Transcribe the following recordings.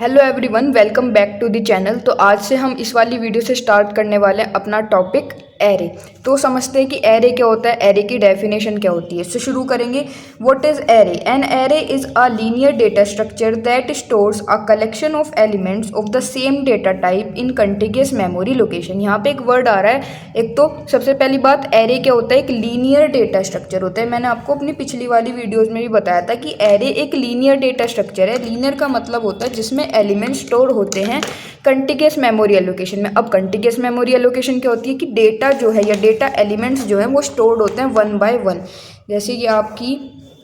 Hello everyone, welcome back to the channel. तो आज से हम इस वाली वीडियो से स्टार्ट करने वाले हैं अपना टॉपिक एरे। तो समझते हैं कि एरे क्या होता है, एरे की डेफिनेशन क्या होती है। इससे शुरू करेंगे। What is array? An array is a linear data structure that stores a collection of elements of the same data type in contiguous memory location. यहाँ पे एक वर्ड आ रहा है। एक तो सबसे पहली बात, एरे क्या होता है? एक लीनियर डेटा स्ट्रक्चर होता है। मैंने आपको अपनी पिछली वाली वीडियोज़ में भी बताया था कि एरे एक लीनियर डेटा स्ट्रक्चर है। लीनियर का मतलब होता है जिसमें एलिमेंट स्टोर होते हैं कंटिग्यूअस मेमोरी एलोकेशन में। अब कंटिग्यूअस मेमोरी एलोकेशन क्या होती है कि डेटा जो है या डेटा एलिमेंट्स जो हैं वो स्टोर्ड होते हैं वन बाय वन। जैसे कि आपकी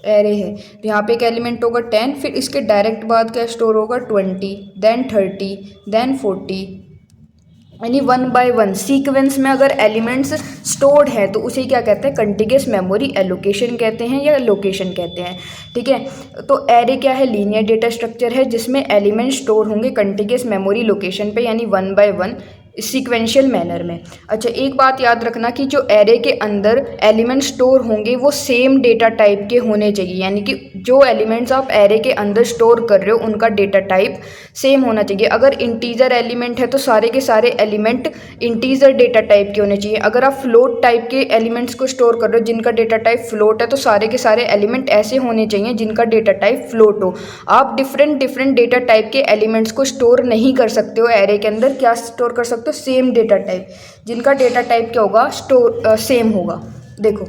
एरे है तो यहाँ पे एक एलिमेंट होगा 10, फिर इसके डायरेक्ट बाद क्या स्टोर होगा 20, देन 30, देन 40, यानी वन बाय वन सीक्वेंस में अगर एलिमेंट्स स्टोर्ड है तो उसे क्या कहते हैं? कंटिग्यूअस मेमोरी एलोकेशन कहते हैं या लोकेशन कहते हैं। ठीक है, तो एरे क्या है? लीनियर डेटा स्ट्रक्चर है जिसमें एलिमेंट स्टोर होंगे कंटिग्यूअस मेमोरी लोकेशन पे, यानी one by one sequential manner में। अच्छा, एक बात याद रखना कि जो एरे के अंदर एलिमेंट स्टोर होंगे वो सेम डेटा टाइप के होने चाहिए, यानी कि जो एलिमेंट्स आप एरे के अंदर स्टोर कर रहे हो उनका डेटा टाइप सेम होना चाहिए। अगर इंटीजर एलिमेंट है तो सारे के सारे एलिमेंट इंटीजर डेटा टाइप के होने चाहिए। अगर आप फ्लोट टाइप के एलिमेंट्स को स्टोर कर रहे हो जिनका डेटा टाइप फ्लोट है तो सारे के सारे एलिमेंट ऐसे होने चाहिए जिनका डेटा टाइप फ्लोट हो। आप डिफरेंट डिफरेंट डेटा टाइप के एलिमेंट्स को स्टोर नहीं कर सकते हो एरे के अंदर। क्या स्टोर कर सकते हो? सेम डेटा टाइप, जिनका डेटा टाइप क्या होगा? सेम होगा। देखो,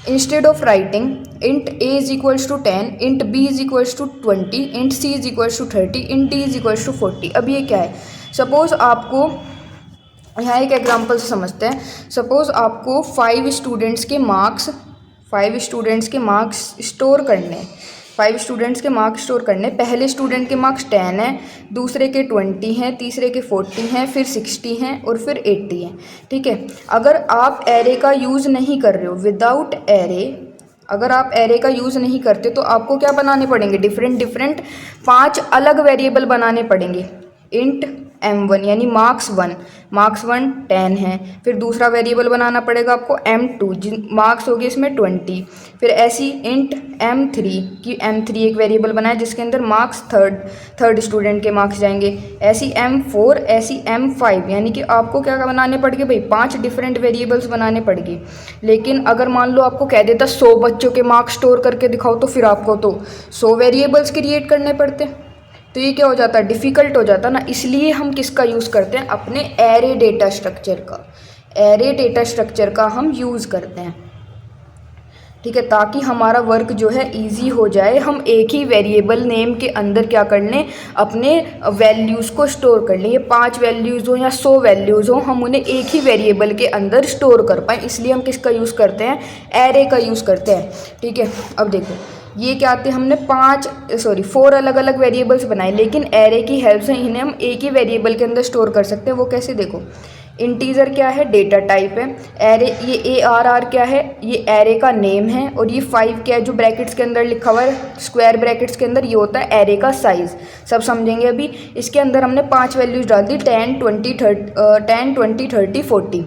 instead of writing int a is equals to 10, int b is equals to 20, int c is equals to 30, int d is equals to 40। अब ये क्या है? सपोज आपको यहाँ एक एग्जांपल से समझते हैं। सपोज आपको 5 स्टूडेंट्स के मार्क्स स्टोर करने हैं। 5 स्टूडेंट्स के मार्क्स स्टोर करने। पहले स्टूडेंट के मार्क्स 10 हैं, दूसरे के 20 हैं, तीसरे के 40 हैं, फिर 60 हैं और फिर 80 हैं। ठीक है, अगर आप एरे का यूज़ नहीं कर रहे हो, विदाउट एरे अगर आप एरे का यूज़ नहीं करते तो आपको क्या बनाने पड़ेंगे? डिफरेंट डिफरेंट 5 अलग वेरिएबल बनाने पड़ेंगे। इंट m1 यानी मार्क्स 1 10 है, फिर दूसरा वेरिएबल बनाना पड़ेगा आपको m2 जिन मार्क्स हो गए इसमें 20। फिर ऐसी इंट m3 कि m3 एक वेरिएबल बनाए जिसके अंदर मार्क्स थर्ड स्टूडेंट के मार्क्स जाएंगे। ऐसी m4, ऐसी m5, यानी कि आपको क्या बनाने पड़ेंगे भाई? 5 डिफरेंट वेरिएबल्स बनाने पड़ेंगे। लेकिन अगर मान लो आपको कह देता 100 बच्चों के मार्क्स स्टोर करके दिखाओ तो फिर आपको तो 100 वेरिएबल्स क्रिएट करने पड़ते। तो ये क्या हो जाता है? डिफ़िकल्ट हो जाता ना। इसलिए हम किसका यूज़ करते हैं? अपने एरे डेटा स्ट्रक्चर का। एरे डेटा स्ट्रक्चर का हम यूज़ करते हैं, ठीक है, ताकि हमारा वर्क जो है इजी हो जाए। हम एक ही वेरिएबल नेम के अंदर क्या कर लें? अपने वैल्यूज़ को स्टोर कर लें। ये 5 वैल्यूज़ हो या 100 वैल्यूज़ हो, हम उन्हें एक ही वेरिएबल के अंदर स्टोर कर पाएँ। इसलिए हम किसका यूज़ करते हैं? एरे का यूज़ करते हैं। ठीक है, अब देखो ये क्या आते हैं? हमने 4 अलग अलग वेरिएबल्स बनाए, लेकिन एरे की हेल्प से इन्हें हम एक ही वेरिएबल के अंदर स्टोर कर सकते हैं। वो कैसे? देखो, इंटीजर क्या है? डेटा टाइप है। एरे ये ARR क्या है? ये एरे का नेम है। और ये 5 क्या है जो ब्रैकेट्स के अंदर लिखा हुआ है स्क्वायर ब्रैकेट्स के अंदर? ये होता है एरे का साइज़। सब समझेंगे अभी। इसके अंदर हमने 5 वैल्यूज़ डाल दी, 10 20 30 40।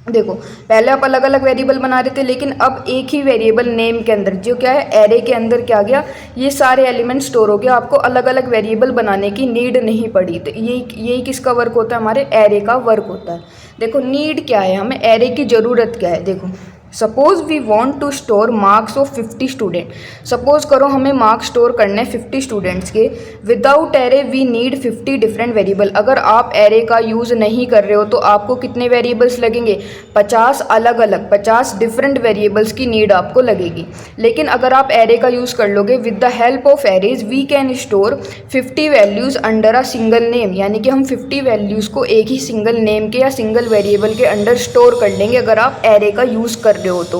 देखो, पहले आप अलग अलग वेरिएबल बना रहे थे, लेकिन अब एक ही वेरिएबल नेम के अंदर जो क्या है? एरे के अंदर क्या गया? ये सारे एलिमेंट स्टोर हो गया। आपको अलग अलग वेरिएबल बनाने की नीड नहीं पड़ी। तो यही किसका वर्क होता है? हमारे एरे का वर्क होता है। देखो, नीड क्या है? हमें एरे की ज़रूरत क्या है? देखो, suppose we want to store marks of 50 student. Suppose करो हमें मार्क्स स्टोर करने हैं 50 स्टूडेंट्स के। Without array we need 50 different variable. अगर आप एरे का यूज़ नहीं कर रहे हो तो आपको कितने वेरिएबल्स लगेंगे? 50 अलग अलग 50 डिफरेंट वेरिएबल्स की नीड आपको लगेगी। लेकिन अगर आप एरे का यूज़ कर लोगे, with the help of arrays we can store 50 values under a single name, यानी कि हम 50 वैल्यूज़ को एक ही सिंगल नेम के या सिंगल वेरिएबल के अंडर स्टोर कर लेंगे अगर आप एरे का यूज़ कर हो। तो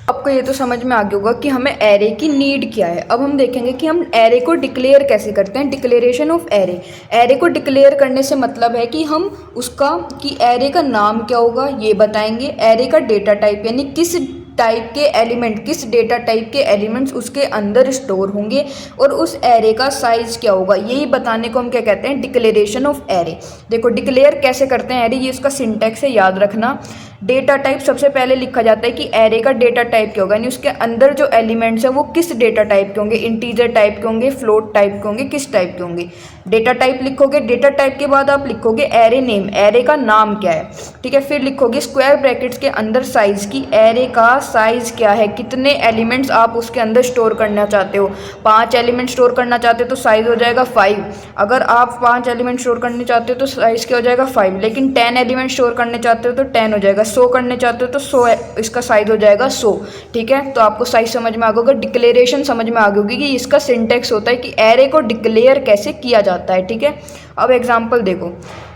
आपको ये तो समझ में आ गया होगा कि हमें एरे की नीड क्या है। अब हम देखेंगे कि हम एरे को डिक्लेयर कैसे करते हैं। Declaration of array. एरे को डिक्लेयर करने से मतलब है कि हम उसका कि एरे का नाम क्या होगा ये बताएंगे। एरे का डेटा टाइप यानी किस टाइप के एलिमेंट, किस डेटा टाइप के एलिमेंट्स उसके अंदर स्टोर होंगे, और उस एरे का साइज़ क्या होगा, यही बताने को हम क्या कहते हैं? Declaration of array. देखो, डिक्लेयर कैसे करते हैं एरे, ये इसका सिंटैक्स है, याद रखना। डेटा टाइप सबसे पहले लिखा जाता है कि एरे का डेटा टाइप क्या होगा, यानी उसके अंदर जो एलिमेंट्स हैं वो किस डेटा टाइप के होंगे, इंटीजर टाइप के होंगे, फ्लोट टाइप के होंगे, किस टाइप के होंगे। डेटा टाइप लिखोगे, डेटा टाइप के बाद आप लिखोगे एरे नेम, एरे का नाम क्या है, ठीक है। फिर लिखोगे स्क्वायर ब्रैकेट्स के अंदर साइज की, एरे का साइज क्या है, कितने एलिमेंट्स आप उसके अंदर स्टोर करना चाहते हो। 5 एलिमेंट स्टोर करना चाहते हो तो साइज हो जाएगा 5। अगर आप 5 एलिमेंट स्टोर करने चाहते हो तो साइज क्या हो जाएगा 5। लेकिन 10 एलिमेंट स्टोर करने चाहते हो तो 10 हो जाएगा। 100 करने चाहते हो तो 100 इसका साइज हो जाएगा 100, ठीक है। तो आपको साइज समझ में आ गया होगा, डिक्लेरेशन समझ में आ गई होगी कि इसका सिंटेक्स होता है कि एरे को डिक्लेयर कैसे किया जाता है, ठीक है। अब एग्जाम्पल देखो,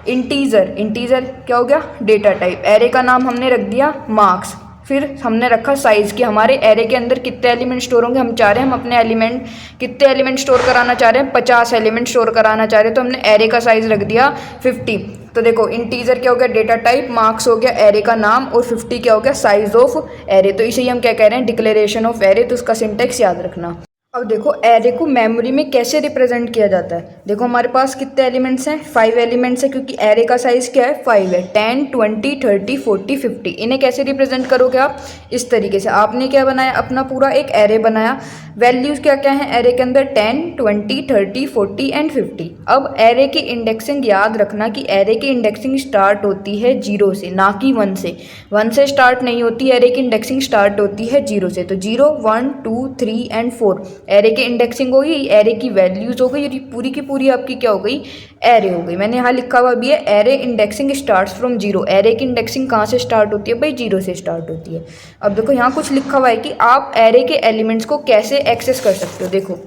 इंटीजर, इंटीजर क्या हो गया, डेटा टाइप। एरे का नाम हमने रख दिया मार्क्स, फिर हमने रखा साइज कि हमारे एरे के अंदर कितने एलिमेंट स्टोर होंगे। हम चाह रहे हैं हम अपने एलिमेंट कितने एलिमेंट स्टोर कराना चाह रहे हैं, 50 एलिमेंट स्टोर कराना चाह रहे हैं, तो हमने एरे का साइज रख दिया 50। तो देखो इंटीजर क्या हो गया, डेटा टाइप, मार्क्स हो गया एरे का नाम, और 50 क्या हो गया, साइज ऑफ एरे। तो इसे ही हम क्या कह रहे हैं, डिक्लेरेशन ऑफ एरे। तो उसका सिंटेक्स याद रखना। अब देखो एरे को मेमोरी में कैसे रिप्रेजेंट किया जाता है। देखो हमारे पास कितने एलिमेंट्स हैं, 5 एलिमेंट्स हैं, क्योंकि एरे का साइज क्या है 5 है। 10, 20, 30, 40, 50, इन्हें कैसे रिप्रेजेंट करोगे आप, इस तरीके से। आपने क्या बनाया, अपना पूरा एक एरे बनाया। वैल्यूज क्या क्या हैं एरे के अंदर, 10, 20, 30, 40 एंड 50। अब एरे की इंडेक्सिंग याद रखना कि एरे की इंडेक्सिंग स्टार्ट होती है 0 से, ना कि 1 से। 1 से स्टार्ट नहीं होती, एरे की इंडेक्सिंग स्टार्ट होती है 0 से। तो 0, 1, 2, 3 एंड 4 एरे की इंडेक्सिंग हो गई, एरे की वैल्यूज हो गई, और पूरी की पूरी आपकी क्या हो गई, एरे हो गई। मैंने यहाँ लिखा हुआ भी है array indexing starts from 0। Array की इंडेक्सिंग कहाँ से स्टार्ट होती है भाई, 0 से स्टार्ट होती है। अब देखो यहाँ कुछ लिखा हुआ है कि आप एरे के एलिमेंट्स को कैसे एक्सेस कर सकते हो। देखो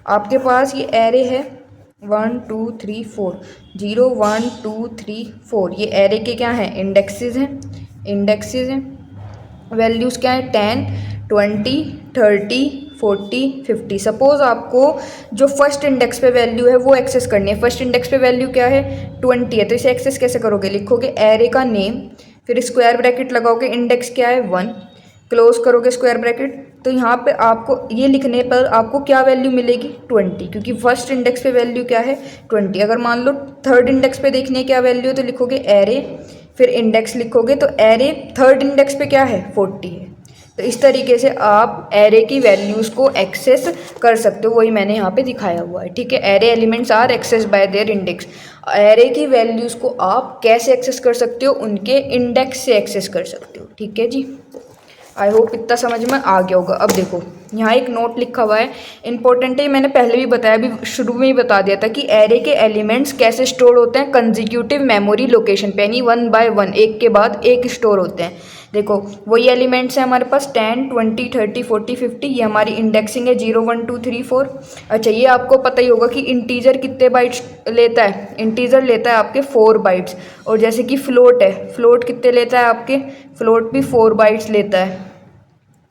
आपके पास ये एरे है 1, 2, 3, 4, 0, 1, 2, 3, 4, ये एरे के क्या हैं, इंडेक्सेस हैं, इंडेक्सेस हैं। वैल्यूज़ क्या है, 10, 20, 30, 40, 50। सपोज आपको जो फर्स्ट इंडेक्स पे वैल्यू है वो एक्सेस करनी है। फर्स्ट इंडेक्स पे वैल्यू क्या है, 20 है। तो इसे एक्सेस कैसे करोगे, लिखोगे एरे का नेम, फिर स्क्वायर ब्रैकेट लगाओगे, इंडेक्स क्या है 1, क्लोज करोगे स्क्वायर ब्रैकेट। तो यहाँ पे आपको ये लिखने पर आपको क्या वैल्यू मिलेगी, 20, क्योंकि फर्स्ट इंडेक्स पे वैल्यू क्या है 20। अगर मान लो थर्ड इंडेक्स पे देखनी है क्या वैल्यू है, तो लिखोगे एरे, फिर इंडेक्स लिखोगे, तो एरे थर्ड इंडेक्स पे क्या है 40 है। तो इस तरीके से आप एरे की वैल्यूज़ को एक्सेस कर सकते हो, वही मैंने यहाँ पे दिखाया हुआ है, ठीक है। Array elements are access by their index. Array की वैल्यूज़ को आप कैसे एक्सेस कर सकते हो, उनके इंडेक्स से एक्सेस कर सकते हो, ठीक है जी। आई होप इतना समझ में आ गया होगा। अब देखो यहाँ एक नोट लिखा हुआ है, इंपॉर्टेंट है, मैंने पहले भी बताया, अभी शुरू में ही बता दिया था कि एरे के एलिमेंट्स कैसे स्टोर होते हैं, कंजिक्यूटिव मेमोरी लोकेशन पे, यानी 1 बाय 1, एक के बाद एक स्टोर होते हैं। देखो वही एलिमेंट्स हैं हमारे पास 10, 20, 30, 40, 50, ये हमारी इंडेक्सिंग है 0, 1, 2, 3, 4। अच्छा ये आपको पता ही होगा कि इंटीजर कितने बाइट्स लेता है, इंटीजर लेता है आपके 4 बाइट्स। और जैसे कि फ्लोट है, फ्लोट कितने लेता है आपके, फ्लोट भी 4 बाइट्स लेता है।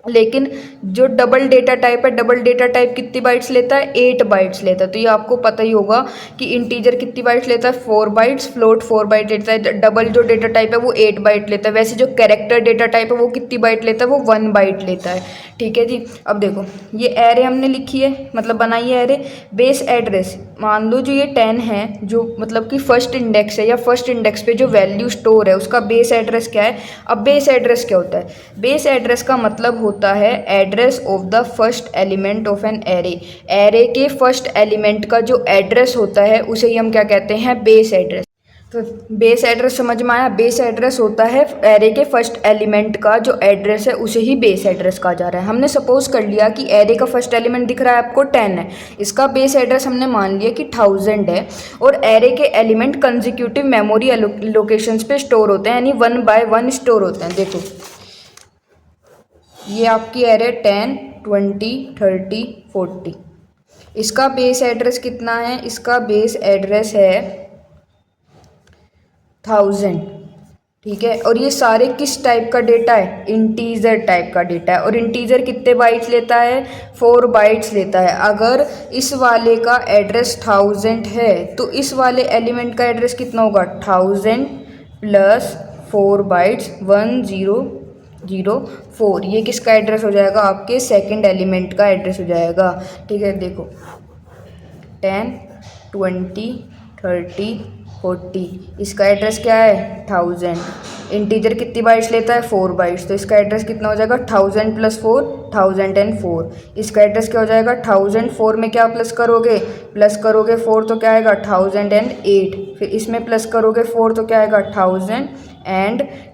लेकिन जो डबल डेटा टाइप है, डबल डेटा टाइप कितनी बाइट्स लेता है, 8 बाइट्स लेता है। तो ये आपको पता ही होगा कि इंटीजर कितनी बाइट्स लेता है, 4 बाइट्स, फ्लोट 4 बाइट लेता है। डबल जो डेटा टाइप है वो 8 बाइट लेता है। वैसे जो कैरेक्टर डेटा टाइप है वो कितनी बाइट लेता है, वो 1 बाइट लेता है, ठीक है जी। अब देखो ये एरे हमने लिखी है, मतलब बनाई है एरे। बेस एड्रेस, मान लो जो ये 10 है, जो मतलब कि फर्स्ट इंडेक्स है, या फर्स्ट इंडेक्स पे जो वैल्यू स्टोर है उसका बेस एड्रेस क्या है। अब बेस एड्रेस क्या होता है, बेस एड्रेस का मतलब होता है address of the first element of an array. Array के फर्स्ट एलिमेंट का जो एड्रेस होता है उसे ही हम क्या कहते हैं, बेस एड्रेस। तो बेस एड्रेस समझ में आया, बेस एड्रेस होता है एरे के फर्स्ट एलिमेंट का जो एड्रेस है उसे ही बेस एड्रेस कहा जा रहा है। हमने सपोज कर लिया कि एरे का फर्स्ट एलिमेंट दिख रहा है आपको 10 है, इसका बेस एड्रेस हमने मान लिया कि 1000 है, और एरे के एलिमेंट कंजिक्यूटिव मेमोरी लोकेशंस पे स्टोर होते हैं, यानी 1 बाय 1 स्टोर होते हैं। देखो ये आपकी एरे 10, 20, 30, 40, इसका बेस एड्रेस कितना है, इसका बेस एड्रेस है 1000, ठीक है। और ये सारे किस टाइप का डेटा है, इंटीजर टाइप का डेटा है। और इंटीजर कितने बाइट्स लेता है, 4 बाइट्स लेता है। अगर इस वाले का एड्रेस 1000 है तो इस वाले एलिमेंट का एड्रेस कितना होगा, 1000 प्लस 4 बाइट्स, 1004। ये किसका एड्रेस हो जाएगा, आपके सेकंड एलिमेंट का एड्रेस हो जाएगा, ठीक है। देखो 10, 20, 30, 40, इसका एड्रेस क्या है 1000, इंटीजर कितनी बाइट्स लेता है 4 बाइट्स, तो इसका एड्रेस कितना हो जाएगा 1000 + 4 1004। इसका एड्रेस क्या हो जाएगा 1004 में क्या प्लस करोगे 4 तो क्या आएगा 1008, फिर इसमें प्लस करोगे 4 तो क्या आएगा 1012।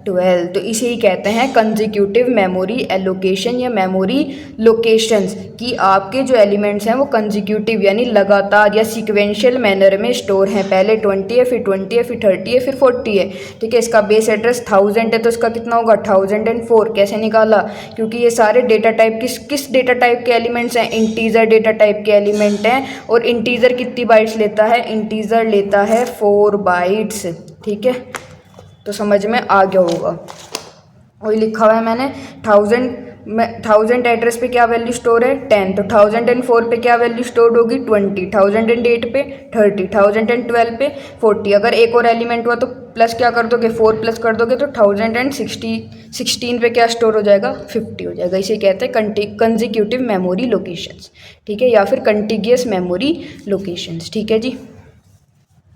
तो इसे ही कहते हैं कंसेक्यूटिव मेमोरी एलोकेशन या मेमोरी लोकेशंस, कि आपके जो एलिमेंट्स हैं वो कंसेक्यूटिव यानी लगातार या सीक्वेंशियल मैनर में स्टोर हैं। पहले 20 है, फिर 20 है, फिर 30 है, फिर 40 है। ठीक है, इसका बेस एड्रेस 1000 है तो इसका कितना होगा 1004। कैसे निकाला, क्योंकि ये सारे डेटा टाइप किस डेटा टाइप के एलिमेंट्स हैं, इंटीजर डेटा टाइप के एलिमेंट हैं। और इंटीजर कितनी बाइट्स लेता है, इंटीजर लेता है 4 बाइट्स। ठीक है, तो समझ में आ गया होगा। वही लिखा हुआ है मैंने 1000 एड्रेस पे क्या वैल्यू स्टोर है 10, तो 1004 पे क्या वैल्यू स्टोर होगी 20, 1008 पे 30, 1012 पे 40। अगर एक और एलिमेंट हुआ तो प्लस क्या कर दोगे 4 प्लस कर दोगे तो 1016 पे क्या स्टोर हो जाएगा 50 हो जाएगा। इसे कहते हैं कंसेक्यूटिव मेमोरी लोकेशंस। ठीक है, या फिर कंटिगियस मेमोरी लोकेशंस। ठीक है जी,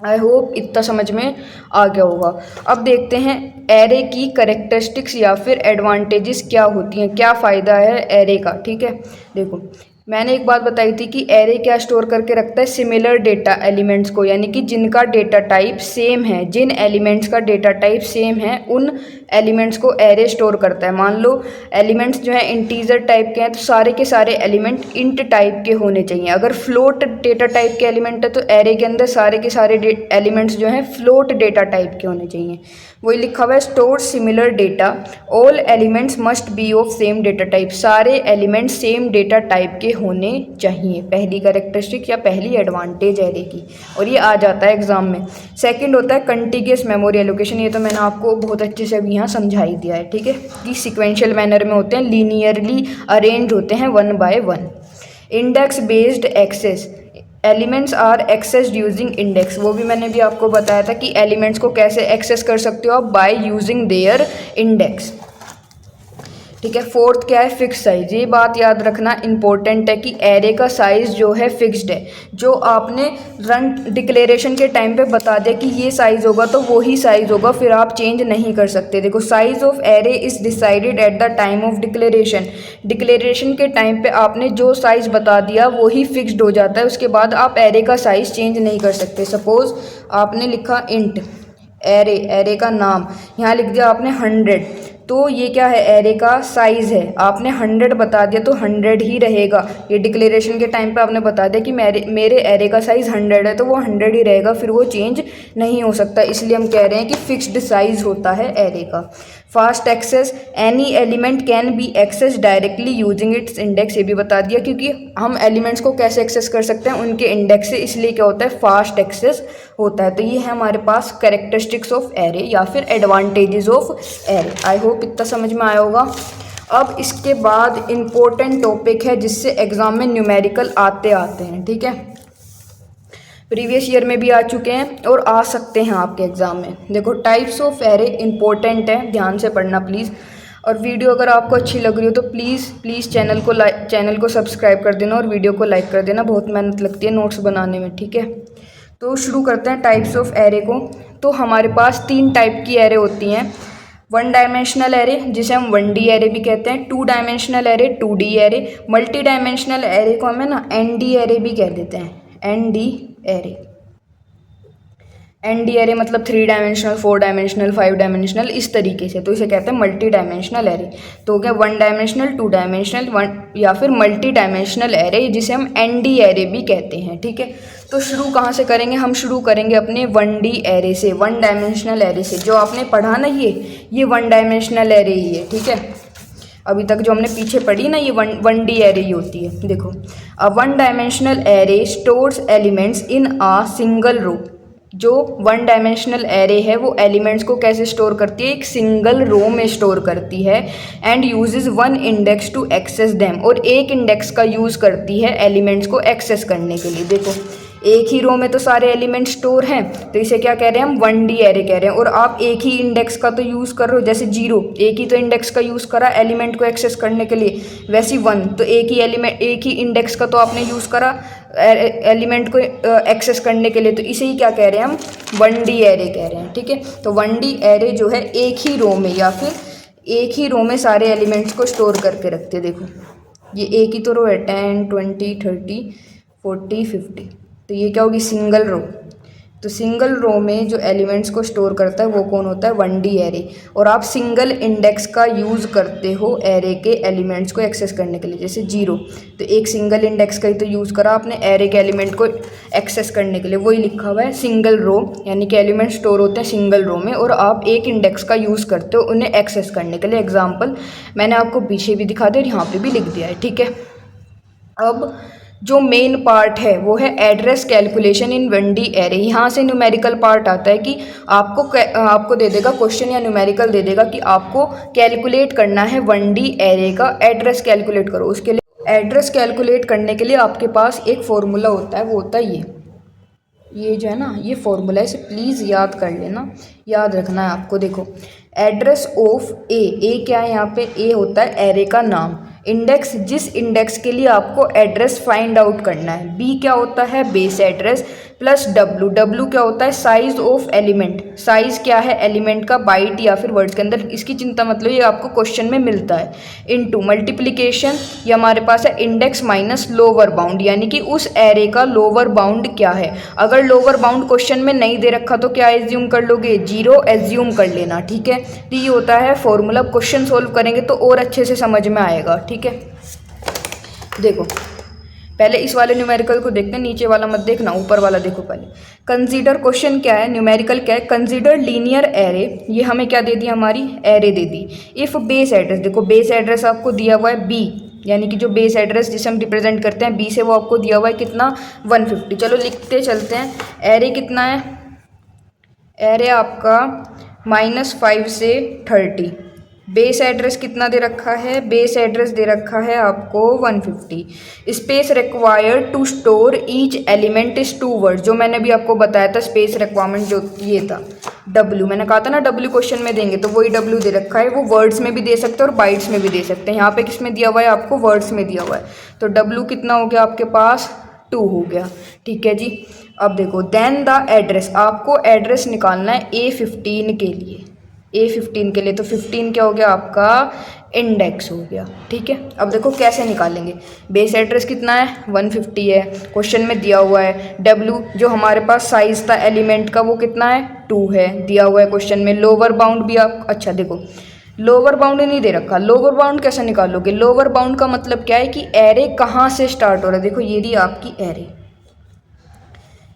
आई होप इतना समझ में आ गया होगा। अब देखते हैं एरे की कैरेक्टरिस्टिक्स या फिर एडवांटेजेस क्या होती हैं, क्या फ़ायदा है एरे का। ठीक है, देखो मैंने एक बात बताई थी कि एरे क्या स्टोर करके रखता है, सिमिलर डेटा एलिमेंट्स को, यानी कि जिनका डेटा टाइप सेम है, जिन एलिमेंट्स का डेटा टाइप सेम है उन एलिमेंट्स को एरे स्टोर करता है। मान लो एलिमेंट्स जो हैं इंटीजर टाइप के हैं तो सारे के सारे एलिमेंट इंट टाइप के होने चाहिए। अगर फ्लोट डेटा टाइप के एलिमेंट है तो एरे के अंदर सारे के सारे एलिमेंट्स जो हैं फ्लोट डेटा टाइप के होने चाहिए। वही लिखा हुआ है store similar data, all elements must be of same data type, सारे एलिमेंट्स सेम डेटा टाइप के होने चाहिए। पहली कैरेक्टरिस्टिक या पहली एडवांटेज एरे की, और ये आ जाता है एग्जाम में। सेकंड होता है कंटिगियस मेमोरी एलोकेशन, ये तो मैंने आपको बहुत अच्छे से अभी यहाँ समझा ही दिया है। ठीक है, कि सीक्वेंशियल मैनर में होते हैं, लीनियरली अरेंज होते हैं 1 by 1। Index based access, elements are accessed using index, वो भी मैंने भी आपको बताया था कि एलिमेंट्स को कैसे एक्सेस कर सकते हो आप बाय यूजिंग देयर इंडेक्स। ठीक है, फोर्थ क्या है फिक्स साइज, ये बात याद रखना इंपॉर्टेंट है कि एरे का साइज़ जो है फिक्स्ड है। जो आपने रन डिक्लेरेशन के टाइम पे बता दिया कि ये साइज़ होगा तो वही साइज़ होगा, फिर आप चेंज नहीं कर सकते। देखो size of array is decided at the time of declaration, declaration के टाइम पे आपने जो साइज़ बता दिया वही फिक्स्ड हो जाता है, उसके बाद आप एरे का साइज़ चेंज नहीं कर सकते। सपोज़ आपने लिखा इंट एरे, एरे का नाम यहाँ लिख दिया आपने 100, तो ये क्या है एरे का साइज़ है। आपने 100 बता दिया तो 100 ही रहेगा। ये डिक्लेरेशन के टाइम पे आपने बता दिया कि मेरे एरे का साइज़ 100 है तो वो 100 ही रहेगा, फिर वो चेंज नहीं हो सकता। इसलिए हम कह रहे हैं कि फिक्स्ड साइज़ होता है एरे का। Fast access, any element can be access directly using its index, ये भी बता दिया क्योंकि हम एलिमेंट्स को कैसे एक्सेस कर सकते हैं उनके इंडेक्स से, इसलिए क्या होता है फास्ट एक्सेस होता है। तो ये है हमारे पास कैरेक्टरिस्टिक्स ऑफ एरे या फिर advantages of array. I hope इतना समझ में आया होगा। अब इसके बाद इम्पोर्टेंट टॉपिक है जिससे एग्ज़ाम में न्यूमेरिकल आते हैं। ठीक है, प्रीवियस ईयर में भी आ चुके हैं और आ सकते हैं आपके एग्ज़ाम में। देखो टाइप्स ऑफ एरे इंपॉर्टेंट है, ध्यान से पढ़ना प्लीज़। और वीडियो अगर आपको अच्छी लग रही हो तो प्लीज़ चैनल को सब्सक्राइब कर देना और वीडियो को लाइक कर देना, बहुत मेहनत लगती है नोट्स बनाने में। ठीक है, तो शुरू करते हैं टाइप्स ऑफ एरे को। तो हमारे पास 3 टाइप की एरे होती हैं। 1 डायमेंशनल एरे जिसे हम 1D एरे भी कहते हैं, 2 dimensional array 2D array, multi dimensional array को हमें ना ND एरे भी कह देते हैं। ND एरे, ND एरे मतलब 3 डायमेंशनल, 4 डायमेंशनल, 5 डायमेंशनल, इस तरीके से, तो इसे कहते हैं मल्टी डायमेंशनल एरे। तो हो गया 1 डायमेंशनल, 2 डायमेंशनल या फिर मल्टी डायमेंशनल एरे जिसे हम ND एरे भी कहते हैं। ठीक है, तो शुरू कहाँ से करेंगे, हम शुरू करेंगे अपने 1D एरे से, 1 डायमेंशनल एरे से। जो आपने पढ़ा ना ये 1 डायमेंशनल एरे ही है। ठीक है, अभी तक जो हमने पीछे पढ़ी ना ये 1D एरे ही होती है। देखो, a 1 dimensional array stores elements in a single row. जो 1 डायमेंशनल एरे है वो एलिमेंट्स को कैसे स्टोर करती है, एक सिंगल रो में स्टोर करती है। And uses 1 index to access them, और एक इंडेक्स का यूज़ करती है एलिमेंट्स को एक्सेस करने के लिए। देखो एक ही रो में तो सारे एलिमेंट स्टोर हैं, तो इसे क्या कह रहे हैं हम 1D एरे कह रहे हैं। और आप एक ही इंडेक्स का तो यूज़ कर रहे हो, जैसे 0 एक ही तो इंडेक्स का यूज़ करा एलिमेंट को एक्सेस करने के लिए, वैसे 1 तो एक ही इंडेक्स का तो आपने यूज़ करा एलिमेंट को एक्सेस करने के लिए, तो इसे ही क्या कह रहे हैं हम, 1D एरे कह रहे हैं। ठीक है, तो 1D एरे जो है एक ही रो में या फिर एक ही रो में सारे एलिमेंट्स को स्टोर करके रखते हैं। देखो ये एक ही तो रो है, 10 20 30 40 50, तो ये क्या होगी, सिंगल रो। तो सिंगल रो में जो एलिमेंट्स को स्टोर करता है वो कौन होता है, 1D एरे। और आप सिंगल इंडेक्स का यूज़ करते हो एरे के एलिमेंट्स को एक्सेस करने के लिए, जैसे 0, तो एक सिंगल इंडेक्स का ही तो यूज़ करा आपने एरे के एलिमेंट को एक्सेस करने के लिए, वही लिखा हुआ है सिंगल रो, यानी कि एलिमेंट स्टोर होते हैं सिंगल रो में और आप एक इंडेक्स का यूज़ करते हो उन्हें एक्सेस करने के लिए। एग्जाम्पल मैंने आपको पीछे भी दिखा दिया और यहाँ पर भी लिख दिया है। ठीक है, अब जो मेन पार्ट है वो है address calculation in 1D array. यहाँ से न्यूमेरिकल पार्ट आता है कि आपको दे देगा क्वेश्चन या न्यूमेरिकल दे देगा कि आपको कैलकुलेट करना है 1D एरे का एड्रेस कैलकुलेट करो। उसके लिए एड्रेस कैलकुलेट करने के लिए आपके पास एक फॉर्मूला होता है, वो होता है ये जो है ना, ये फॉर्मूला है, इसे प्लीज़ याद कर लेना, याद रखना है आपको। देखो एड्रेस ऑफ ए क्या है यहाँ पे, ए होता है एरे का नाम, इंडेक्स जिस इंडेक्स के लिए आपको एड्रेस फाइंड आउट करना है, बी क्या होता है बेस एड्रेस, प्लस डब्ल्यू क्या होता है साइज ऑफ एलिमेंट, साइज क्या है एलिमेंट का बाइट या फिर वर्ड के अंदर, इसकी चिंता मतलब ये आपको क्वेश्चन में मिलता है, इनटू मल्टीप्लिकेशन, ये हमारे पास है इंडेक्स माइनस लोअर बाउंड, यानी कि उस एरे का लोअर बाउंड क्या है। अगर लोअर बाउंड क्वेश्चन में नहीं दे रखा तो क्या एज्यूम कर लोगे, 0 एज्यूम कर लेना। ठीक है, तो ये होता है फॉर्मूला, क्वेश्चन सोल्व करेंगे तो और अच्छे से समझ में आएगा। ठीक है, देखो पहले इस वाले न्यूमेरिकल को देखते हैं, नीचे वाला मत देखना, ऊपर वाला देखो पहले। कंसीडर, क्वेश्चन क्या है, न्यूमेरिकल क्या है, कंसीडर लीनियर एरे, ये हमें क्या दे दी, हमारी array they the. If base address, देखो बेस एड्रेस आपको दिया हुआ है बी, यानी कि जो बेस एड्रेस जिसे हम रिप्रेजेंट करते हैं बी से, वो आपको दिया हुआ है कितना, 150। चलो लिखते चलते हैं, एरे कितना है, एरे आपका -5 से 30, बेस एड्रेस कितना दे रखा है, बेस एड्रेस दे रखा है आपको 150। Space required to store each element is 2 word, जो मैंने भी आपको बताया था स्पेस रिक्वायरमेंट जो ये था, डब्ल्यू, मैंने कहा था ना डब्ल्यू क्वेश्चन में देंगे, तो वही डब्ल्यू दे रखा है, वो वर्ड्स में भी दे सकते हैं और बाइट्स में भी दे सकते हैं। यहाँ पे किस में दिया हुआ है, आपको वर्ड्स में दिया हुआ है, तो डब्ल्यू कितना हो गया आपके पास, 2 हो गया। ठीक है जी, अब देखो देन द एड्रेस, आपको एड्रेस निकालना है A15 के लिए, A15 के लिए, तो 15 क्या हो गया आपका, इंडेक्स हो गया। ठीक है, अब देखो कैसे निकालेंगे, बेस एड्रेस कितना है 150 है, क्वेश्चन में दिया हुआ है, डब्ल्यू जो हमारे पास साइज था एलिमेंट का वो कितना है, 2 है, दिया हुआ है क्वेश्चन में। लोअर बाउंड भी आप, अच्छा देखो लोअर बाउंड नहीं दे रखा, लोअर बाउंड कैसे निकालोगे, लोअर बाउंड का मतलब क्या है कि एरे कहाँ से स्टार्ट हो रहा है। देखो ये रही आपकी एरे,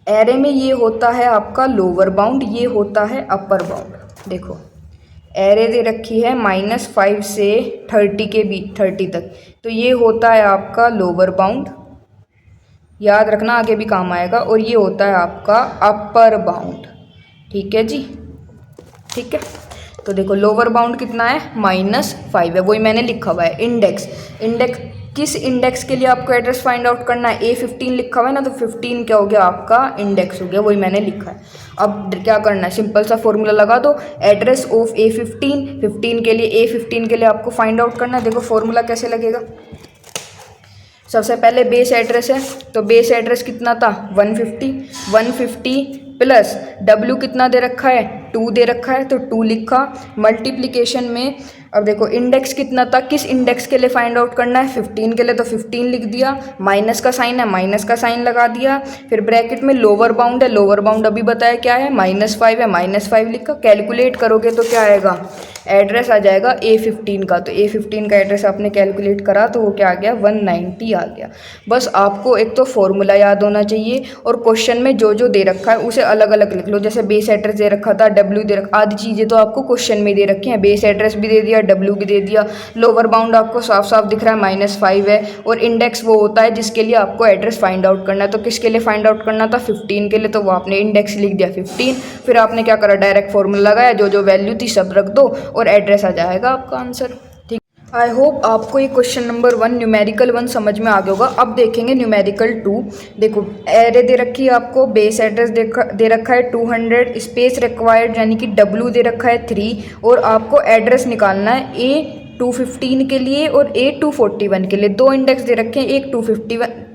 एरे में ये होता है आपका लोअर बाउंड, ये होता है अपर बाउंड। देखो एरे दे रखी है -5 से 30 के बीच, 30 तक, तो ये होता है आपका लोअर बाउंड, याद रखना आगे भी काम आएगा, और ये होता है आपका अपर बाउंड। ठीक है जी, ठीक है, तो देखो लोअर बाउंड कितना है, -5 है, वही मैंने लिखा हुआ है। इंडेक्स, इंडेक्स किस इंडेक्स के लिए आपको एड्रेस फाइंड आउट करना है, A15 लिखा हुआ है ना, तो 15 क्या हो गया आपका, इंडेक्स हो गया, वही मैंने लिखा है। अब क्या करना है, सिंपल सा फॉर्मूला लगा दो, एड्रेस ऑफ A15, 15 के लिए, A15 के लिए आपको फाइंड आउट करना है। देखो फॉर्मूला कैसे लगेगा, सबसे पहले बेस एड्रेस है, तो बेस एड्रेस कितना था 150 प्लस डब्ल्यू कितना दे रखा है, 2 दे रखा है, तो 2 लिखा, मल्टीप्लिकेशन में, अब देखो इंडेक्स कितना था, किस इंडेक्स के लिए फाइंड आउट करना है, 15 के लिए, तो 15 लिख दिया, माइनस का साइन है, माइनस का साइन लगा दिया, फिर ब्रैकेट में लोअर बाउंड है, लोअर बाउंड अभी बताया क्या है, -5 है, -5 लिखा, कैलकुलेट करोगे तो क्या आएगा, एड्रेस आ जाएगा A15 का, तो A15 का एड्रेस आपने कैलकुलेट करा तो वो क्या आ गया, 190 आ गया। बस आपको एक तो फॉर्मूला याद होना चाहिए, और क्वेश्चन में जो जो दे रखा है उसे अलग अलग लिख लो, जैसे बेस एड्रेस दे रखा था, डब्ल्यू दे रखा, आदि चीज़ें तो आपको क्वेश्चन में दे रखी हैं, बेस एड्रेस भी दे दिया, डब्ल्यू भी दे दिया, लोअर बाउंड आपको साफ साफ दिख रहा है -5 है, और इंडेक्स वो होता है जिसके लिए आपको एड्रेस फाइंड आउट करना है, तो किसके लिए फाइंड आउट करना था, 15 के लिए, तो वो आपने इंडेक्स लिख दिया 15, फिर आपने क्या करा, डायरेक्ट फॉर्मूला लगाया, जो जो वैल्यू थी सब रख दो और एड्रेस आ जाएगा आपका आंसर। ठीक, आई होप आपको ये क्वेश्चन नंबर 1 न्यूमेरिकल 1 समझ में आ गया होगा। अब देखेंगे न्यूमेरिकल 2। देखो एरे दे रखी है आपको, बेस एड्रेस दे रखा है 200, स्पेस रिक्वायर्ड यानी कि डब्ल्यू दे रखा है 3, और आपको एड्रेस निकालना है 215 के लिए और एक 241 के लिए। दो इंडेक्स दे रखे हैं, एक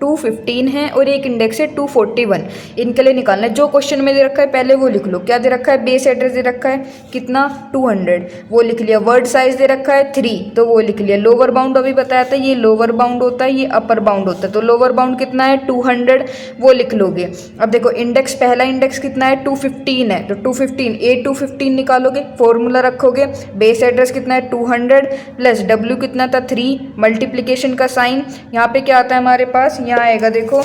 215 है और एक इंडेक्स है 241। इनके लिए निकालना है। जो क्वेश्चन में दे रखा है पहले वो लिख लो। क्या दे रखा है? बेस एड्रेस दे रखा है कितना 200, वो लिख लिया। वर्ड साइज दे रखा है 3, तो वो लिख लिया। लोअर बाउंड अभी बताया था, ये लोअर बाउंड होता है, ये अपर बाउंड होता है। तो लोअर बाउंड कितना है 200, वो लिख लोगे। अब देखो इंडेक्स, पहला इंडेक्स कितना है 215 है, तो 215 215 निकालोगे, फॉर्मूला रखोगे। बेस एड्रेस कितना है 200 प्लस डब्ल्यू कितना था 3, मल्टीप्लीकेशन का साइन। यहाँ पे क्या आता है हमारे पास, यहाँ आएगा देखो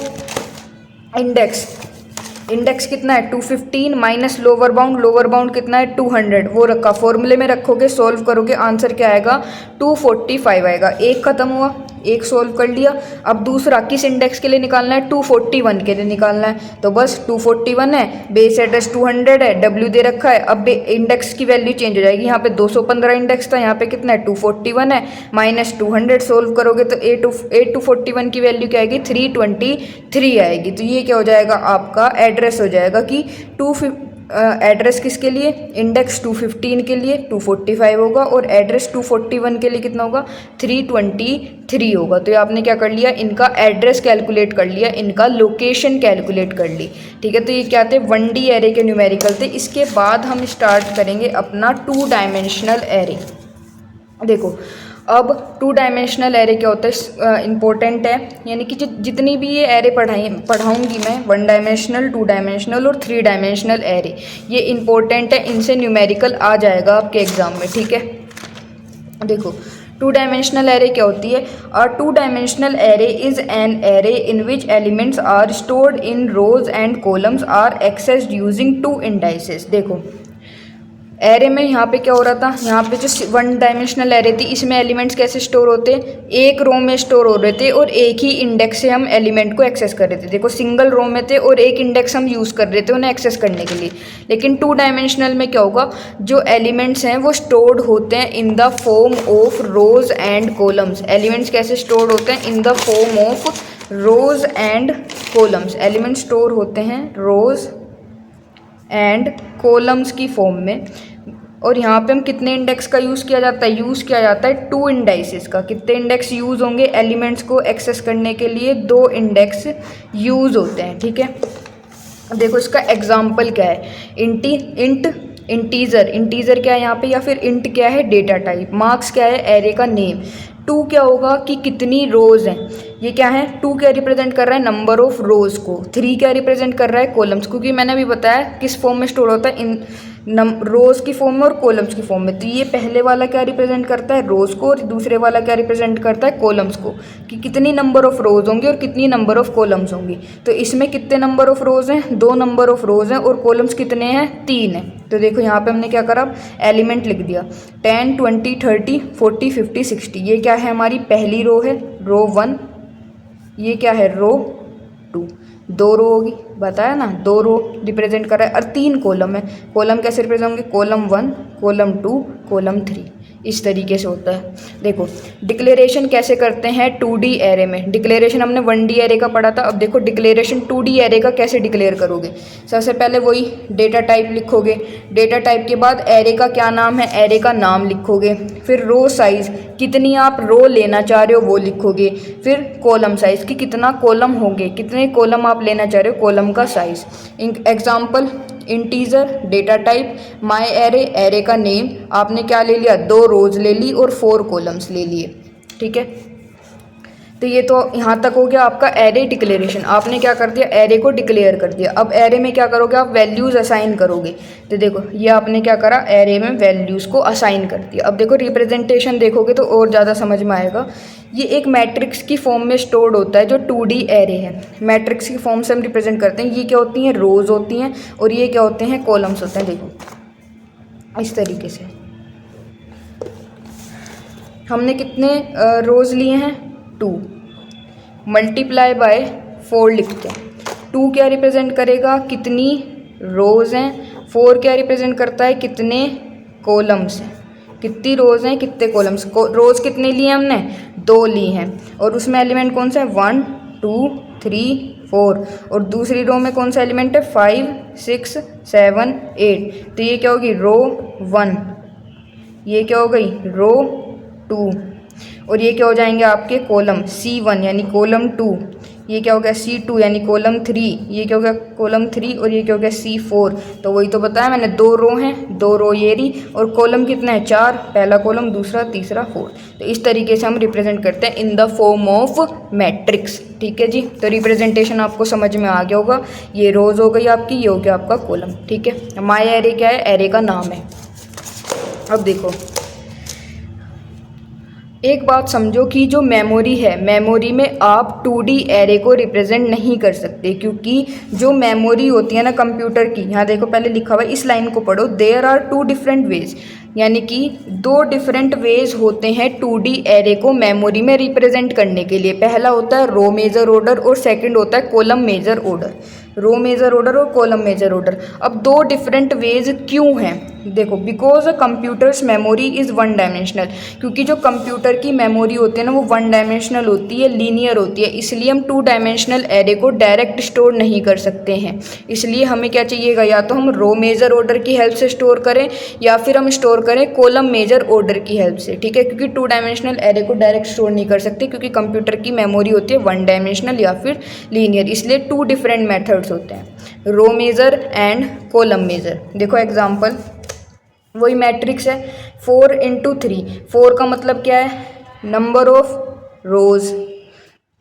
इंडेक्स, इंडेक्स कितना है 215 माइनस लोअर बाउंड कितना है 200, वो रखा। फॉर्मूले में रखोगे, सोल्व करोगे, आंसर क्या आएगा 245 आएगा। एक खत्म हुआ, एक सोल्व कर लिया। अब दूसरा किस इंडेक्स के लिए निकालना है? 241 के लिए निकालना है। तो बस 241 है, बेस एड्रेस 200 है, डब्ल्यू दे रखा है। अब इंडेक्स की वैल्यू चेंज हो जाएगी। यहाँ पे 215 इंडेक्स था, यहाँ पे कितना है 241 है, माइनस 200 सोल्व करोगे तो 241 की वैल्यू क्या आएगी 323 आएगी। तो ये क्या हो जाएगा आपका एड्रेस हो जाएगा कि एड्रेस किसके लिए? इंडेक्स 215 के लिए 245 होगा और एड्रेस 241 के लिए कितना होगा 323 होगा। तो ये आपने क्या कर लिया, इनका एड्रेस कैलकुलेट कर लिया, इनका लोकेशन कैलकुलेट कर ली। ठीक है, तो ये क्या थे 1D एरे के न्यूमेरिकल थे। इसके बाद हम स्टार्ट करेंगे अपना 2 डायमेंशनल एरे। देखो अब 2 डायमेंशनल एरे क्या होता है, इम्पोर्टेंट है, यानी कि जितनी भी ये एरे पढ़ाऊँगी मैं, 1 डायमेंशनल 2 डायमेंशनल और 3 डायमेंशनल एरे, ये इम्पोर्टेंट है, इनसे न्यूमेरिकल आ जाएगा आपके एग्जाम में। ठीक है, देखो 2 डायमेंशनल एरे क्या होती है? A 2 dimensional array is an array in which elements are stored in rows and columns are accessed using 2 indices. देखो एरे में यहाँ पे क्या हो रहा था, यहाँ पे जो 1 डायमेंशनल एरे थी इसमें एलिमेंट्स कैसे स्टोर होते, एक रो में स्टोर हो रहे थे और एक ही इंडेक्स से हम एलिमेंट को एक्सेस कर रहे थे। देखो सिंगल रो में थे और एक इंडेक्स हम यूज़ कर रहे थे उन्हें एक्सेस करने के लिए। लेकिन 2 डायमेंशनल में क्या होगा, जो एलिमेंट्स हैं वो स्टोर्ड होते हैं in the form of rose and columns. Elements कैसे स्टोर्ड होते हैं? In the form of rose and columns. Element store होते हैं रोज एंड कॉलम्स की फॉर्म में। और यहाँ पे हम कितने इंडेक्स का यूज़ किया जाता है? यूज़ किया जाता है 2 इंडाइसेस का। कितने इंडेक्स यूज़ होंगे एलिमेंट्स को एक्सेस करने के लिए? 2 इंडेक्स यूज़ होते हैं। ठीक है, देखो इसका एग्जाम्पल क्या है, इंटीजर क्या है यहाँ पे, या फिर इंट क्या है डेटा टाइप, मार्क्स क्या है एरे का नेम, 2 क्या होगा कि कितनी रोज़ हैं, ये क्या है 2 क्या रिप्रेजेंट कर रहा है नंबर ऑफ रोज़ को, 3 क्या रिप्रेजेंट कर रहा है कॉलम्स, क्योंकि मैंने अभी बताया किस फॉर्म में स्टोर होता है, इन रोज़ की फॉर्म में और कॉलम्स की फॉर्म में। तो ये पहले वाला क्या रिप्रेजेंट करता है रोज़ को और दूसरे वाला क्या रिप्रेजेंट करता है कॉलम्स को, कि कितनी नंबर ऑफ रोज़ होंगी और कितनी नंबर ऑफ कॉलम्स होंगी। तो इसमें कितने नंबर ऑफ रोज़ हैं? 2 नंबर ऑफ रोज़ हैं और कॉलम्स कितने हैं? 3 हैं। तो देखो यहाँ पे हमने क्या करा, एलिमेंट लिख दिया 10 20 30 40 50 60। ये क्या है हमारी पहली रो है, रो 1, ये क्या है रो 2, 2 रो होगी, बताया ना 2 रो रिप्रेजेंट कर रहा है और 3 कॉलम है। कॉलम कैसे रिप्रेजेंट होंगे? कॉलम 1, कॉलम 2, कॉलम 3, इस तरीके से होता है। देखो डिक्लेरेशन कैसे करते हैं 2D एरे में। डिक्लेरेशन हमने 1D एरे का पढ़ा था, अब देखो डिक्लेरेशन 2D एरे का कैसे डिक्लेयर करोगे। सबसे पहले वही डेटा टाइप लिखोगे, डेटा टाइप के बाद एरे का क्या नाम है, एरे का नाम लिखोगे, फिर रो साइज़ कितनी आप रो लेना चाह रहे हो वो लिखोगे, फिर कॉलम साइज़ कि कितना कॉलम होंगे, कितने कॉलम आप लेना चाह रहे हो, कॉलम का size. Example integer data type, माई एरे एरे का नेम, आपने क्या ले लिया 2 रोज ले ली और 4 कॉलम्स ले लिए। ठीक है, तो ये तो यहाँ तक हो गया आपका एरे डिक्लेरेशन। आपने क्या कर दिया, एरे को डिक्लेयर कर दिया। अब एरे में क्या करोगे आप, वैल्यूज़ असाइन करोगे। तो देखो ये आपने क्या करा, एरे में वैल्यूज़ को असाइन कर दिया। अब देखो रिप्रेजेंटेशन देखोगे तो और ज़्यादा समझ में आएगा। ये एक मैट्रिक्स की फॉर्म में स्टोर्ड होता है जो 2D एरे है। मैट्रिक्स की फॉर्म से हम रिप्रेजेंट करते हैं। ये क्या होती हैं, रोज़ होती हैं और ये क्या होते हैं, कॉलम्स होते हैं। देखो इस तरीके से हमने कितने रोज़ लिए हैं 2, मल्टीप्लाई बाय 4 लिखते हैं। 2 क्या रिप्रेजेंट करेगा, कितनी रोज़ हैं, 4 क्या रिप्रेजेंट करता है, कितने कॉलम्स हैं, कितनी रोज़ हैं कितने कॉलम्स। रोज़ कितने लिए हमने, 2 ली हैं और उसमें एलिमेंट कौन सा है 1 2 3 4 और दूसरी रो में कौन सा एलिमेंट है 5 6 7 8। तो ये क्या होगी रो 1, ये क्या हो गई रो 2, और ये क्या हो जाएंगे आपके कॉलम C1 यानी कॉलम 2, ये क्या हो गया C2 यानी कॉलम 3, ये क्या हो गया कॉलम 3, और ये क्या हो गया C4। तो वही तो बताया मैंने, 2 रो हैं, 2 रो ये रही, और कॉलम कितना है 4, पहला कॉलम, दूसरा, तीसरा, फोर्थ। तो इस तरीके से हम रिप्रेजेंट करते हैं in the form of matrix. ठीक है जी, तो रिप्रेजेंटेशन आपको समझ में आ गया होगा। ये रोज हो गई आपकी, ये हो गया आपका कॉलम। ठीक है, माई एरे क्या है, एरे का नाम है। अब देखो एक बात समझो कि जो मेमोरी है, मेमोरी में आप 2D एरे को रिप्रेजेंट नहीं कर सकते, क्योंकि जो मेमोरी होती है ना कंप्यूटर की, यहाँ देखो पहले लिखा हुआ है, इस लाइन को पढ़ो, देयर आर 2 डिफरेंट वेज, यानी कि 2 डिफरेंट वेज होते हैं 2D एरे को मेमोरी में रिप्रेजेंट करने के लिए। पहला होता है रो मेजर ऑर्डर और सेकंड होता है column major order. Row major order और कॉलम मेजर ऑर्डर। अब 2 डिफरेंट वेज क्यों हैं, देखो, because computers memory is 1 dimensional, क्योंकि जो कंप्यूटर की मेमोरी होती है ना वो 1 डायमेंशनल होती है, लीनियर होती है, इसलिए हम 2 डायमेंशनल एरे को डायरेक्ट स्टोर नहीं कर सकते हैं। इसलिए हमें क्या चाहिएगा, या तो हम रो मेजर ऑर्डर की हेल्प से स्टोर करें या फिर हम स्टोर करें कॉलम मेजर ऑर्डर की हेल्प से। ठीक है, क्योंकि 2 डायमेंशनल एरे को डायरेक्ट स्टोर नहीं कर सकते, क्योंकि कंप्यूटर की मेमोरी होती है 1 डायमेंशनल या फिर लीनियर, इसलिए 2 डिफरेंट मेथड्स होते हैं, row major and column major. देखो एग्जाम्पल, वही मैट्रिक्स है 4 × 3। 4 का मतलब क्या है, नंबर ऑफ रोज।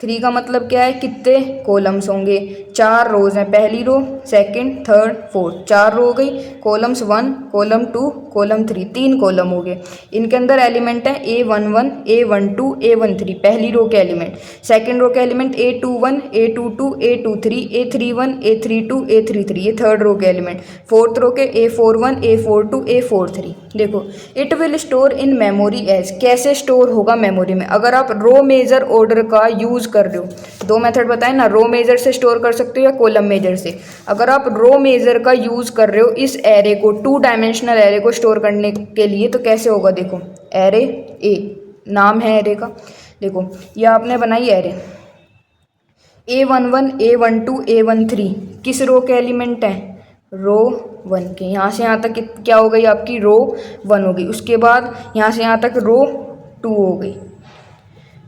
3 का मतलब क्या है, कितने कॉलम्स होंगे, 4 रोज हैं, पहली रो, सेकंड, थर्ड, फोर्थ, 4 रो हो गई, कॉलम्स 1, कॉलम 2, कॉलम 3, 3 कॉलम हो गए। इनके अंदर एलिमेंट है A11, A12, A13, पहली रो के एलिमेंट। सेकंड रो के element A21, A22, A23, A31, A32, A33, ये थर्ड रो के एलिमेंट। फोर्थ रो के A41, A42, A43। देखो, it will store in memory as, कैसे स्टोर होगा मेमोरी में, अगर आप रो मेजर ऑर्डर का यूज कर रहे हो। 2 मेथड बताए ना, रो मेजर से स्टोर कर सकते हो या कॉलम मेजर से। अगर आप रो मेजर का यूज कर रहे हो इस एरे को, 2 डायमेंशनल एरे को स्टोर करने के लिए, तो कैसे होगा, देखो एरे ए नाम है एरे का। देखो ये आपने बनाई एरे A11, A12, A13, किस रो के एलिमेंट है, रो 1 के। यहाँ से यहाँ तक क्या हो गई आपकी, रो 1 हो गई। उसके बाद यहाँ से यहाँ तक रो 2 हो गई,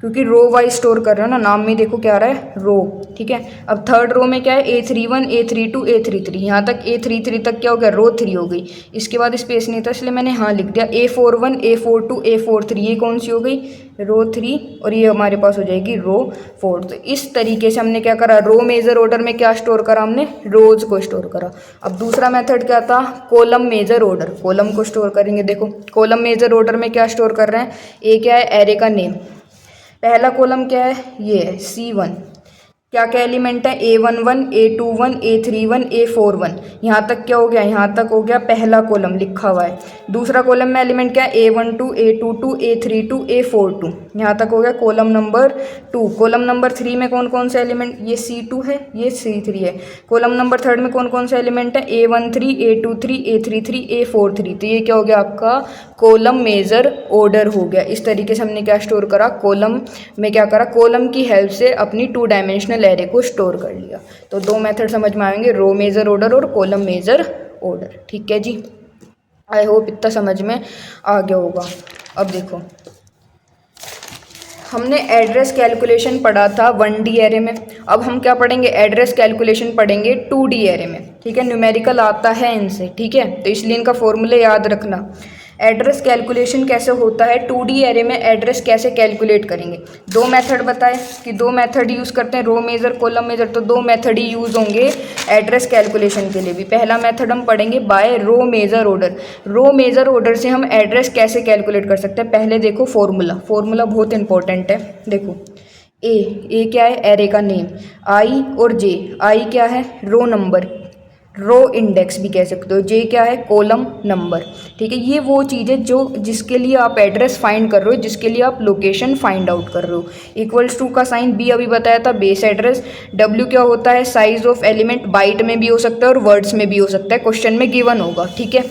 क्योंकि रो वाइज स्टोर कर रहे हो ना, नाम में देखो क्या आ रहा है, रो। ठीक है, अब थर्ड रो में क्या है, A31, A32, A33, यहाँ तक A33 तक क्या हो गया, रो 3 हो गई। इसके बाद स्पेस नहीं था इसलिए मैंने हाँ लिख दिया, A41, A42, A43, ये कौन सी हो गई, रो 3, और ये हमारे पास हो जाएगी रो 4। तो इस तरीके से हमने क्या करा, रो मेजर ऑर्डर में क्या स्टोर करा, हमने रोज को स्टोर करा। अब दूसरा मेथड क्या था, कॉलम मेजर ऑर्डर, कॉलम को स्टोर करेंगे। देखो कॉलम मेजर ऑर्डर में क्या स्टोर कर रहे हैं, ए क्या है, एरे का नेम, पहला कॉलम क्या है, ये है C1, क्या क्या एलिमेंट है, A11, A21, A31, A41, यहाँ तक क्या हो गया, यहाँ तक हो गया पहला कॉलम लिखा हुआ है। दूसरा कॉलम में एलिमेंट क्या है, A12, A22, A32, A42, यहाँ तक हो गया कॉलम नंबर 2। कॉलम नंबर 3 में कौन कौन से एलिमेंट, ये C2 है, ये C3 है। कॉलम नंबर 3 में कौन कौन से एलिमेंट है, A13, A23, A33, A43। तो ये क्या हो गया आपका कॉलम मेजर ऑर्डर हो गया। इस तरीके से हमने क्या स्टोर करा, कॉलम में क्या करा, कॉलम की हेल्प से अपनी 2 डायमेंशनल एरे को स्टोर कर लिया। तो 2 मेथड समझ में आएंगे, रो मेजर ऑर्डर और कॉलम मेजर ऑर्डर। ठीक है जी, आई होप इतना समझ में आ गया होगा। अब देखो, हमने एड्रेस कैलकुलेशन पढ़ा था 1D एरे में, अब हम क्या पढ़ेंगे, एड्रेस कैलकुलेशन पढ़ेंगे 2D एरे में। ठीक है, न्यूमेरिकल आता है इनसे। ठीक है, तो इसलिए इनका फॉर्मूले याद रखना। एड्रेस कैलकुलेशन कैसे होता है, 2D एरे में एड्रेस कैसे कैलकुलेट करेंगे। 2 मेथड बताए कि 2 मेथड यूज़ करते हैं, रो मेजर, कॉलम मेजर, तो 2 मेथड ही यूज़ होंगे एड्रेस कैलकुलेशन के लिए भी। पहला मेथड हम पढ़ेंगे by row major order. Row major order से हम एड्रेस कैसे कैलकुलेट कर सकते हैं, पहले देखो फॉर्मूला, फॉर्मूला बहुत इंपॉर्टेंट है। देखो ए क्या है, एरे का नेम, आई और जे, आई क्या है, रो नंबर, रो इंडेक्स भी कह सकते हो, जे क्या है, कॉलम नंबर। ठीक है, ये वो चीज़ें जो जिसके लिए आप एड्रेस फाइंड कर रहे हो, जिसके लिए आप लोकेशन फाइंड आउट कर रहे हो। इक्वल्स टू का साइन, बी अभी बताया था, बेस एड्रेस। डब्ल्यू क्या होता है, साइज ऑफ एलिमेंट, बाइट में भी हो सकता है और वर्ड्स में भी हो सकता है, क्वेश्चन में गिवन होगा। ठीक है,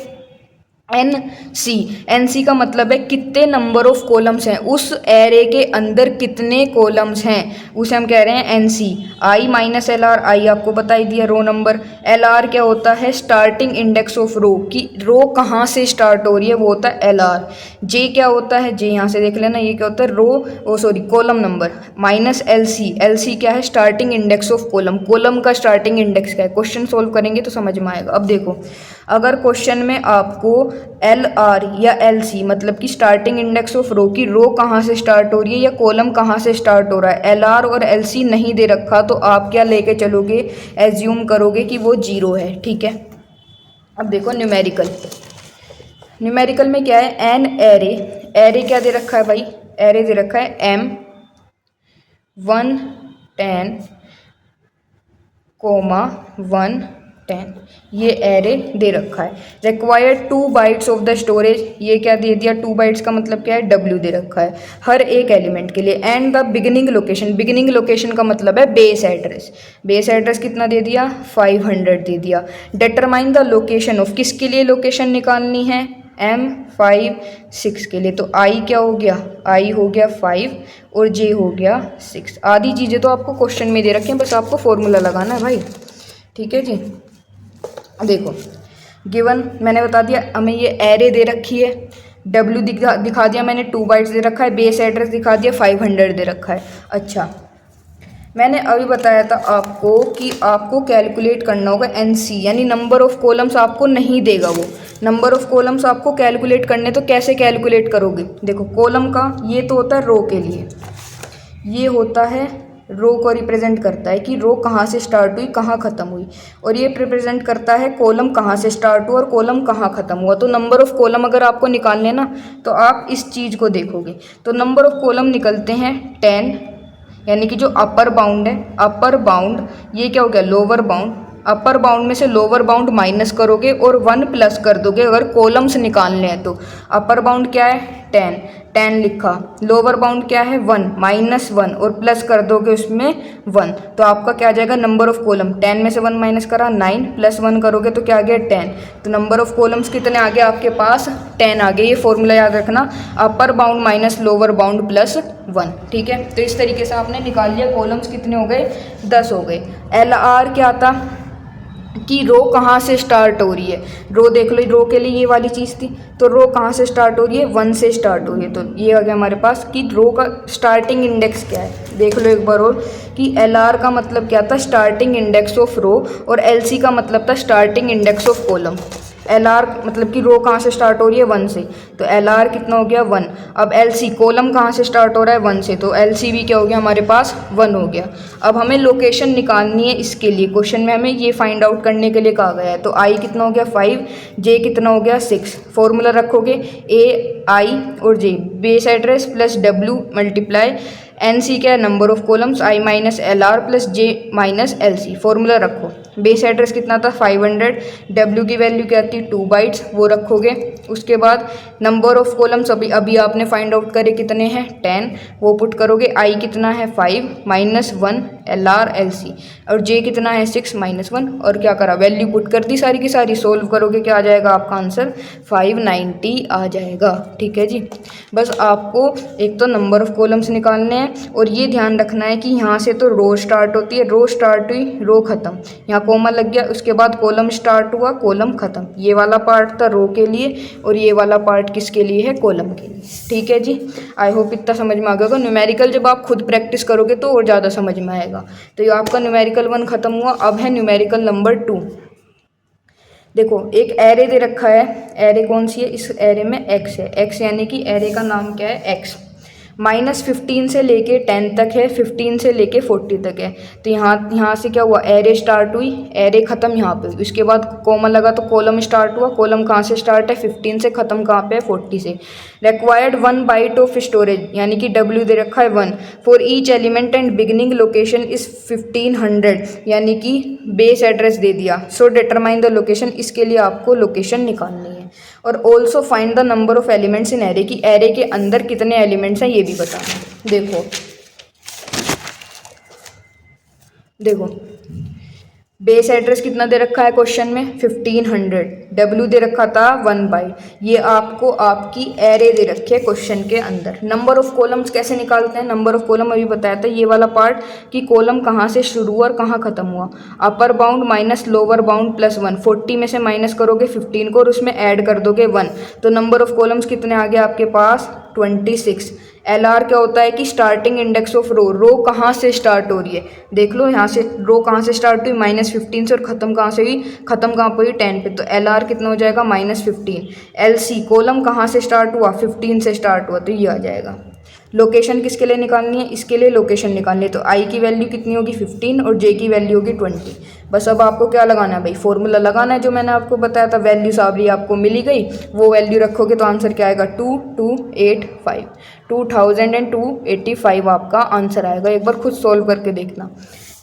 एन सी का मतलब है कितने नंबर ऑफ कॉलम्स हैं, उस एरे के अंदर कितने कॉलम्स हैं, उसे हम कह रहे हैं N C. I minus L are, आई आपको बता ही दिया रो नंबर। एल आर क्या होता है, स्टार्टिंग इंडेक्स ऑफ रो, कि रो कहाँ से स्टार्ट हो रही है, वो होता है एल आर। जे क्या होता है, जे यहाँ से देख लेना, ये क्या होता है, row oh sorry column number. Minus L C, L C क्या है, starting index of column, column का स्टार्टिंग इंडेक्स क्या है। क्वेश्चन सोल्व करेंगे तो समझ में आएगा। अब देखो, अगर क्वेश्चन में आपको एल आर या एल सी मतलब कि स्टार्टिंग इंडेक्स ऑफ रो की रो कहाँ से स्टार्ट हो रही है या कॉलम कहाँ से स्टार्ट हो रहा है, एल आर और एल सी नहीं दे रखा, तो आप क्या लेके चलोगे, एज्यूम करोगे कि वो जीरो है। ठीक है, अब देखो न्यूमेरिकल, न्यूमेरिकल में क्या है, एन एरे, एरे क्या दे रखा है भाई, एरे दे रखा है एम 110 110, ये एरे दे रखा है। Required 2 bytes of the storage, ये क्या दे दिया, 2 बाइट्स का मतलब क्या है, डब्ल्यू दे रखा है हर एक एलिमेंट के लिए। And the beginning location, beginning location का मतलब है बेस एड्रेस, बेस एड्रेस कितना दे दिया, 500 दे दिया। डिटरमाइन द लोकेशन ऑफ, किसके लिए लोकेशन निकालनी है, M5 6 के लिए। तो आई क्या हो गया, आई हो गया 5 और जे हो गया 6। आधी चीज़ें तो आपको क्वेश्चन में दे रखी हैं, बस आपको फॉर्मूला लगाना है भाई। ठीक है जी, देखो गिवन मैंने बता दिया, हमें ये एरे दे रखी है, डब्ल्यू दिखा दिया मैंने, 2 बाइट्स दे रखा है, बेस एड्रेस दिखा दिया, 500 दे रखा है। अच्छा, मैंने अभी बताया था आपको कि आपको कैलकुलेट करना होगा एनसी, यानी नंबर ऑफ़ कॉलम्स आपको नहीं देगा वो, नंबर ऑफ़ कॉलम्स आपको कैलकुलेट करने, तो कैसे कैलकुलेट करोगे, देखो कॉलम का ये तो होता है रो के लिए, ये होता है रो को रिप्रेजेंट करता है कि रो कहाँ से स्टार्ट हुई कहाँ ख़त्म हुई, और ये रिप्रेजेंट करता है कॉलम कहाँ से स्टार्ट हुआ और कॉलम कहाँ ख़त्म हुआ। तो नंबर ऑफ़ कॉलम अगर आपको निकालने ना, तो आप इस चीज़ को देखोगे, तो नंबर ऑफ़ कॉलम निकलते हैं 10, यानी कि जो अपर बाउंड है, अपर बाउंड ये क्या हो गया, लोअर बाउंड, अपर बाउंड में से लोअर बाउंड माइनस करोगे और 1 प्लस कर दोगे अगर कॉलम्स निकालने हैं तो। अपर बाउंड क्या है 10 लिखा, लोअर बाउंड क्या है 1 -1 और प्लस कर दोगे उसमें 1, तो आपका क्या आ जाएगा, नंबर ऑफ कॉलम, 10 में से 1 माइनस करा 9 प्लस 1 करोगे तो क्या आ गया 10, तो नंबर ऑफ कॉलम्स कितने आ गए आपके पास, 10 आ गए। ये फॉर्मूला याद रखना, upper bound minus lower bound plus 1। ठीक है, तो इस तरीके से आपने निकाल लिया, कॉलम्स कितने हो गए, 10 हो गए। एल आर क्या था कि रो कहाँ से स्टार्ट हो रही है, रो देख लो, रो के लिए ये वाली चीज़ थी, तो रो कहाँ से स्टार्ट हो रही है, 1 से स्टार्ट हो रही है, तो ये आ गया हमारे पास कि रो का स्टार्टिंग इंडेक्स क्या है। देख लो एक बार और कि एल आर का मतलब क्या था, स्टार्टिंग इंडेक्स ऑफ रो, और एल सी का मतलब था starting index of column. L R मतलब कि रो कहाँ से स्टार्ट हो रही है 1 से, तो एल आर कितना हो गया 1। अब एल सी कॉलम कहाँ से स्टार्ट हो रहा है 1 से, तो एल सी भी क्या हो गया हमारे पास 1 हो गया। अब हमें लोकेशन निकालनी है, इसके लिए क्वेश्चन में हमें ये फाइंड आउट करने के लिए कहा गया है। तो आई कितना हो गया 5, जे कितना हो गया 6। फॉर्मूला रखोगे ए आई और J, base address plus W multiply N C क्या है, number of columns, I minus L R plus J minus L C. Formula रखो, बेस एड्रेस कितना था 500, डब्ल्यू की वैल्यू क्या थी 2 बाइट्स, वो रखोगे। उसके बाद नंबर ऑफ कॉलम्स अभी आपने फाइंड आउट करे कितने हैं 10, वो पुट करोगे। आई कितना है 5 -1 एल आर एल सी, और जे कितना है 6 -1, और क्या करा, वैल्यू पुट कर दी सारी की सारी। सोल्व करोगे क्या आ जाएगा आपका आंसर 590 आ जाएगा। ठीक है जी, बस आपको एक तो नंबर ऑफ कॉलम्स निकालने हैं, और ये ध्यान रखना है कि यहाँ से तो रो स्टार्ट होती है, रो स्टार्ट हुई रो ख़त्म, यहाँ कोमा लग गया, उसके बाद कॉलम स्टार्ट हुआ कॉलम ख़त्म। ये वाला पार्ट था रो के लिए, और ये वाला पार्ट किसके लिए है, कॉलम के लिए। ठीक है जी, आई होप इतना समझ में आ गया होगा। न्यूमेरिकल जब आप खुद प्रैक्टिस करोगे तो और ज़्यादा समझ में आएगा। तो ये आपका न्यूमेरिकल 1 ख़त्म हुआ। अब है न्यूमेरिकल नंबर 2। देखो एक एरे दे रखा है, एरे कौन सी है, इस एरे में एक्स है, एक्स यानी कि एरे का नाम क्या है एक्स। -15 से लेके 10 तक है, 15 से लेके 40 तक है। तो यहाँ से क्या हुआ, एरे स्टार्ट हुई, एरे ख़त्म यहाँ पे हुई, उसके बाद कॉमा लगा तो कॉलम स्टार्ट हुआ, कॉलम कहाँ से स्टार्ट है 15 से, ख़त्म कहाँ पे है 40 से। रिक्वायर्ड 1 बाइट ऑफ स्टोरेज, यानी कि डब्ल्यू दे रखा है 1 for each element and beginning location is 1500, यानी कि बेस एड्रेस दे दिया। सो डिटरमाइन द लोकेशन, इसके लिए आपको लोकेशन निकालनी है। और also find the number of elements in array, की एरे के अंदर कितने एलिमेंट्स हैं ये भी बताना। देखो बेस एड्रेस कितना दे रखा है क्वेश्चन में 1500, डब्ल्यू दे रखा था 1 बाइट। ये आपको आपकी एरे दे रखी है क्वेश्चन के अंदर। नंबर ऑफ कॉलम्स कैसे निकालते हैं? नंबर ऑफ कॉलम अभी बताया था, ये वाला पार्ट कि कॉलम कहाँ से शुरू हुआ और कहाँ खत्म हुआ। Upper bound minus lower bound plus 1, 40 में से माइनस करोगे 15 को और उसमें ऐड कर दोगे 1, तो नंबर ऑफ कॉलम्स कितने आ गए आपके पास 26। एल आर क्या होता है कि स्टार्टिंग इंडेक्स ऑफ रो, रो कहाँ से स्टार्ट हो रही है देख लो, यहाँ से रो कहाँ से स्टार्ट हुई -15 से और ख़त्म कहाँ से हुई, ख़त्म कहाँ पर हुई 10 पे, तो एल आर कितना हो जाएगा -15। एल सी कॉलम कहाँ से स्टार्ट हुआ 15 से स्टार्ट हुआ, तो ये आ जाएगा। लोकेशन किसके लिए निकालनी है? इसके लिए लोकेशन निकालनी है, तो आई की वैल्यू कितनी होगी 15 और जे की वैल्यू होगी 20। बस अब आपको क्या लगाना है भाई, फॉर्मूला लगाना है जो मैंने आपको बताया था। वैल्यू सारी आपको मिली गई, वो वैल्यू रखोगे तो आंसर क्या आएगा 2285, 2285 आपका आंसर आएगा। एक बार खुद सॉल्व करके देखना,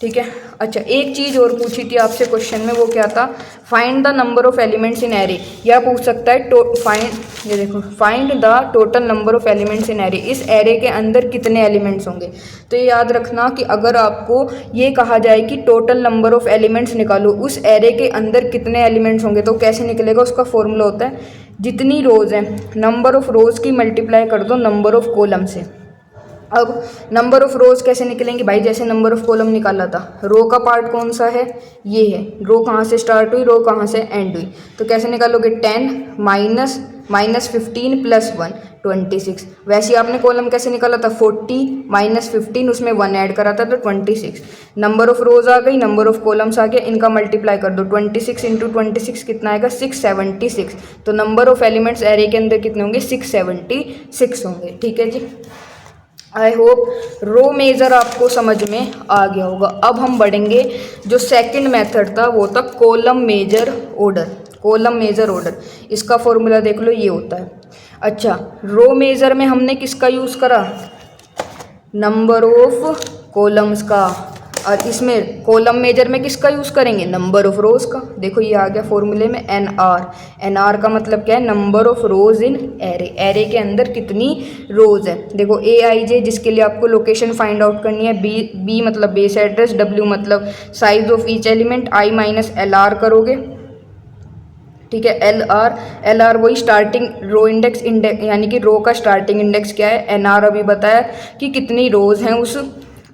ठीक है। अच्छा, एक चीज़ और पूछी थी आपसे क्वेश्चन में, वो क्या था? Find the number of elements in array. या पूछ सकता है ये देखो, find the total number of elements in array. इस एरे के अंदर कितने एलिमेंट्स होंगे? तो ये याद रखना कि अगर आपको ये कहा जाए कि टोटल नंबर ऑफ एलिमेंट्स निकालो, उस एरे के अंदर कितने एलिमेंट्स होंगे, तो कैसे निकलेगा? उसका फॉर्मूला होता है जितनी रोज़ हैं नंबर ऑफ रोज़ की मल्टीप्लाई कर दो नंबर ऑफ कॉलम से। अब नंबर ऑफ रोज़ कैसे निकलेंगे भाई? जैसे नंबर ऑफ कॉलम निकाला था, रो का पार्ट कौन सा है? ये है। रो कहाँ से स्टार्ट हुई, रो कहाँ से एंड हुई, तो कैसे निकालोगे 10 माइनस 15 प्लस 1 26। वैसे आपने कॉलम कैसे निकाला था 40 -15 उसमें 1 ऐड करा था तो 26। नंबर ऑफ रोज आ गई, नंबर ऑफ कॉलम्स आ गया, इनका मल्टीप्लाई कर दो 26 इंटू 26 कितना आएगा 676। तो नंबर ऑफ एलिमेंट्स एरे के अंदर कितने होंगे 676 होंगे, ठीक है जी। आई होप रो मेज़र आपको समझ में आ गया होगा। अब हम बढ़ेंगे, जो सेकंड मेथड था वो था column major order. Column major order, इसका फॉर्मूला देख लो, ये होता है। अच्छा, रो मेज़र में हमने किसका यूज़ करा? नंबर ऑफ कॉलम्स का, और इसमें कॉलम मेजर में किसका यूज़ करेंगे? नंबर ऑफ रोज़ का। देखो ये आ गया फॉर्मूले में एन आर का मतलब क्या है? Number of rows in array. Array के अंदर कितनी रोज़ है? देखो AIJ जिसके लिए आपको लोकेशन फाइंड आउट करनी है, बी मतलब बेस एड्रेस, W मतलब size of each element, I minus LR करोगे, ठीक है। एल आर वही स्टार्टिंग रो इंडेक्स यानी कि रो का स्टार्टिंग इंडेक्स क्या है? NR अभी बताया कि कितनी रोज़ हैं उस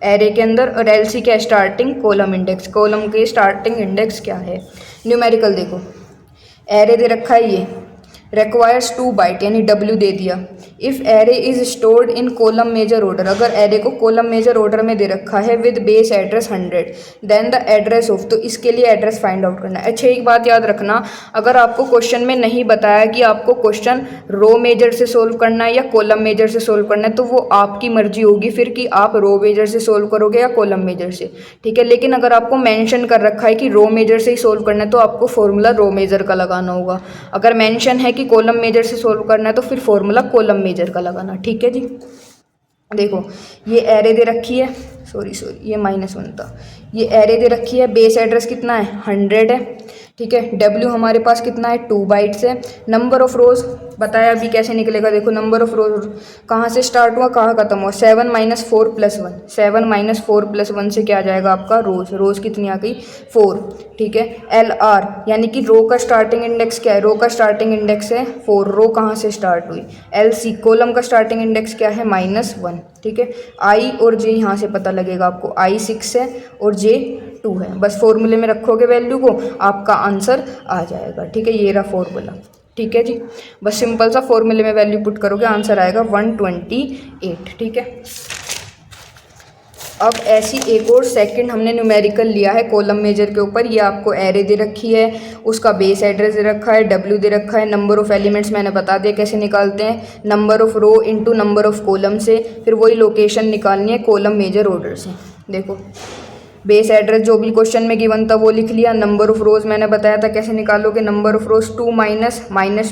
एरे के अंदर, और LC क्या है? Starting column index. कॉलम के स्टार्टिंग इंडेक्स क्या है? न्यूमेरिकल देखो, एरे दे रखा है, ये रिक्वायर्स 2 बाइट यानी W दे दिया। If array is stored in column major order, अगर एरे को कॉलम मेजर ऑर्डर में दे रखा है with base address 100, then the address of, तो इसके लिए एड्रेस फाइंड आउट करना है। अच्छा, एक बात याद रखना, अगर आपको क्वेश्चन में नहीं बताया कि आपको क्वेश्चन रो मेजर से सोल्व करना है या कॉलम मेजर से सोल्व करना है, तो वो आपकी मर्जी होगी फिर कि आप रो मेजर से सोल्व करोगे या कॉलम मेजर से, ठीक है। लेकिन अगर आपको मेंशन कर रखा है कि रो मेजर से ही सोल्व करना है, तो आपको फॉर्मूला रो मेजर का लगाना होगा। अगर मेंशन है कि कॉलम मेजर से सोल्व करना है, तो फिर फॉर्मूला कॉलम मेजर का लगाना, ठीक है जी। देखो ये एरे दे रखी है, सॉरी ये -1 था, ये एरे दे रखी है, बेस एड्रेस कितना है 100 है, ठीक है। W हमारे पास कितना है 2 बाइट्स है। नंबर ऑफ रोज बताया अभी कैसे निकलेगा, देखो नंबर ऑफ रोज कहाँ से स्टार्ट हुआ कहाँ खत्म हुआ, 7 - 4 + 1, 7 - 4 + 1 से क्या आ जाएगा आपका रोज, रोज कितनी आ गई 4, ठीक है। LR यानी कि रो का स्टार्टिंग इंडेक्स क्या है, रो का स्टार्टिंग इंडेक्स है 4, रो कहाँ से स्टार्ट हुई। LC कॉलम का स्टार्टिंग इंडेक्स क्या है -1, ठीक है। I और J यहाँ से पता लगेगा आपको, I 6 है और J 2 है। बस फॉर्मूले में रखोगे वैल्यू को, आपका आंसर आ जाएगा, ठीक है। ये रहा फॉर्मूला, ठीक है जी। बस सिंपल सा फॉर्मूले में वैल्यू पुट करोगे, आंसर आएगा 128, ठीक है। अब ऐसी एक और सेकंड हमने न्यूमेरिकल लिया है कॉलम मेजर के ऊपर। ये आपको एरे दे रखी है, उसका बेस एड्रेस दे रखा है, W दे रखा है, नंबर ऑफ एलिमेंट्स मैंने बता दिया कैसे निकालते हैं, number of row into number of column से, फिर वही लोकेशन निकालनी है कॉलम मेजर ऑर्डर से। देखो बेस एड्रेस जो भी क्वेश्चन में गिवन था वो लिख लिया। नंबर ऑफ रोज मैंने बताया था कैसे निकालोगे, नंबर ऑफ रोज 2 -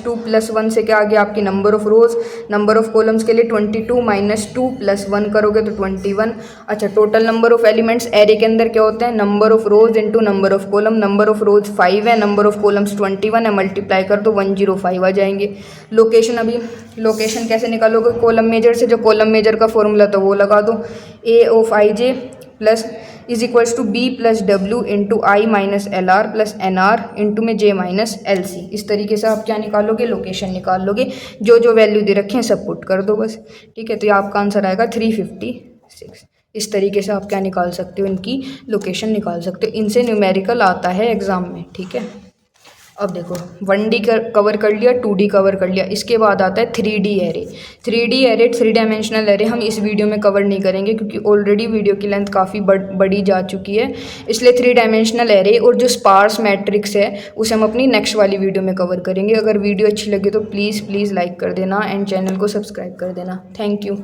2 + 1 से क्या आ गया आपकी number of rose. Number of columns के लिए 22 - 2 + 1 करोगे तो 21। अच्छा, total number of elements array के अंदर क्या होते हैं, number of rose into number of column. Number of रोज 5 है, नंबर ऑफ कॉलम्स 21 है, मल्टीप्लाई कर दो 105 आ जाएंगे। लोकेशन, अभी लोकेशन कैसे निकालोगे कॉलम मेजर से, जो कॉलम मेजर का फॉर्मूला था वो लगा दो, A of IJ plus is equals to B plus W into I minus L R plus N R into M J minus L सी। इस तरीके से आप क्या निकालोगे, लोकेशन निकाल लोगे। जो जो वैल्यू दे रखे हैं सब पुट कर दो बस, ठीक है। तो ये आपका आंसर आएगा 356। इस तरीके से आप क्या निकाल सकते हो, इनकी लोकेशन निकाल सकते हो। इनसे न्यूमेरिकल आता है एग्जाम में, ठीक है। अब देखो 1D कवर कर लिया, 2D कवर कर लिया, इसके बाद आता है 3D array. 3D array, 3 dimensional array हम इस वीडियो में कवर नहीं करेंगे क्योंकि ऑलरेडी वीडियो की लेंथ काफ़ी बड़ी जा चुकी है, इसलिए 3 डायमेंशनल एरे और जो स्पार्स मैट्रिक्स है उसे हम अपनी नेक्स्ट वाली वीडियो में कवर करेंगे। अगर वीडियो अच्छी लगे तो प्लीज़ लाइक कर देना एंड चैनल को सब्सक्राइब कर देना। Thank you.